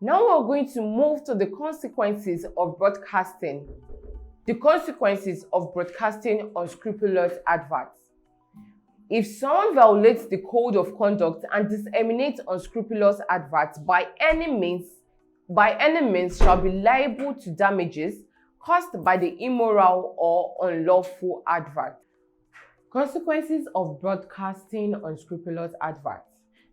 Now we're going to move to the consequences of broadcasting. The consequences of broadcasting unscrupulous adverts. If someone violates the code of conduct and disseminates unscrupulous adverts by any means shall be liable to damages caused by the immoral or unlawful advert. Consequences of broadcasting unscrupulous adverts.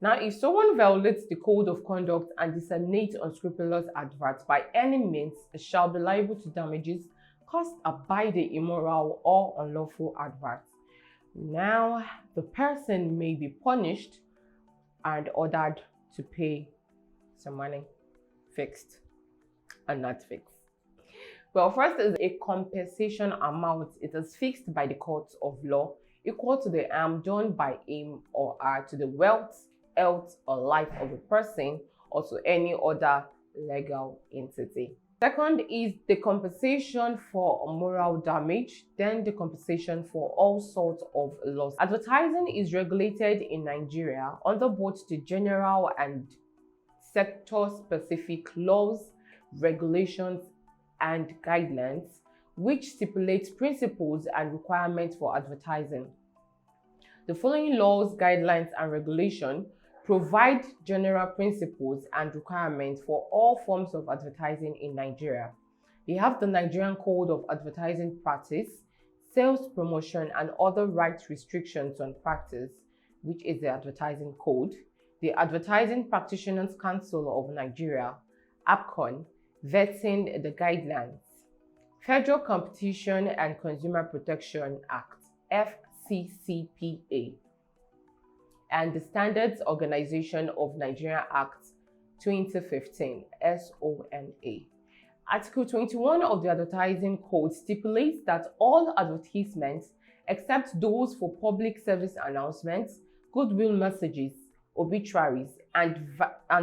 Now, if someone violates the code of conduct and disseminates unscrupulous adverts by any means shall be liable to damages caused by the immoral or unlawful advert. Now, the person may be punished and ordered to pay some money, fixed and not fixed. Well, first is a compensation amount. It is fixed by the courts of law, equal to the harm done by him or her to the wealth, health, or life of a person or to any other legal entity. Second is the compensation for moral damage, then the compensation for all sorts of loss. Advertising is regulated in Nigeria under both the general and sector-specific laws, regulations, and guidelines, which stipulates principles and requirements for advertising. The following laws, guidelines, and regulations provide general principles and requirements for all forms of advertising in Nigeria. We have the Nigerian Code of Advertising Practice, Sales Promotion and Other Rights Restrictions on Practice, which is the Advertising Code, the Advertising Practitioners Council of Nigeria, APCON, vetting the guidelines, Federal Competition and Consumer Protection Act, FCCPA, and the Standards Organization of Nigeria Act 2015, SONA. Article 21 of the Advertising Code stipulates that all advertisements, except those for public service announcements, goodwill messages, obituaries, and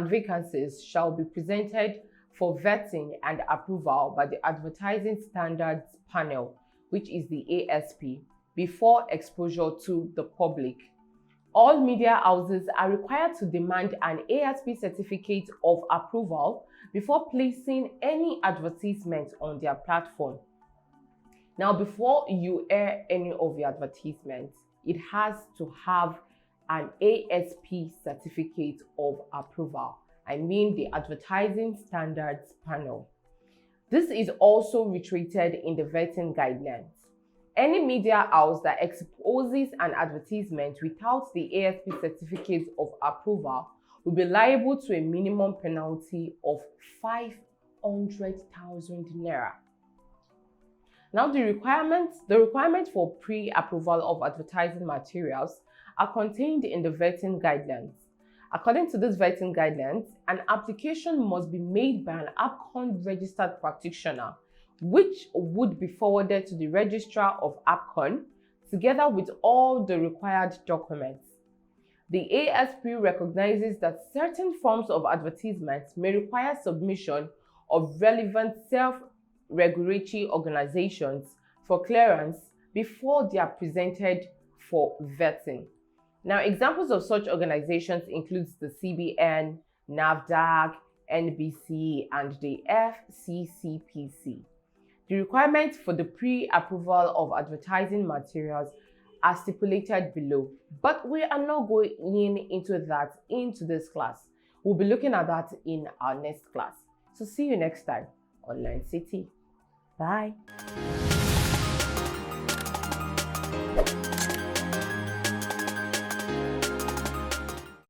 vacancies, shall be presented for vetting and approval by the Advertising Standards Panel, which is the ASP, before exposure to the public. All media houses are required to demand an ASP certificate of approval before placing any advertisement on their platform. Now, before you air any of the advertisements, it has to have an ASP certificate of approval. I mean the Advertising Standards Panel. This is also reiterated in the vetting guidelines. Any media house that exposes an advertisement without the ASP certificate of approval will be liable to a minimum penalty of 500,000 naira. Now, the requirements for pre-approval of advertising materials are contained in the vetting guidelines. According to these vetting guidelines, an application must be made by an APCON registered practitioner, which would be forwarded to the registrar of APCON together with all the required documents. The ASP recognizes that certain forms of advertisements may require submission of relevant self-regulatory organizations for clearance before they are presented for vetting. Now, examples of such organizations include the CBN, NAFDAC, NBC, and the FCCPC. The requirements for the pre-approval of advertising materials are stipulated below, but we are not going into that into this class. We'll be looking at that in our next class. So see you next time on LearnCity. Bye.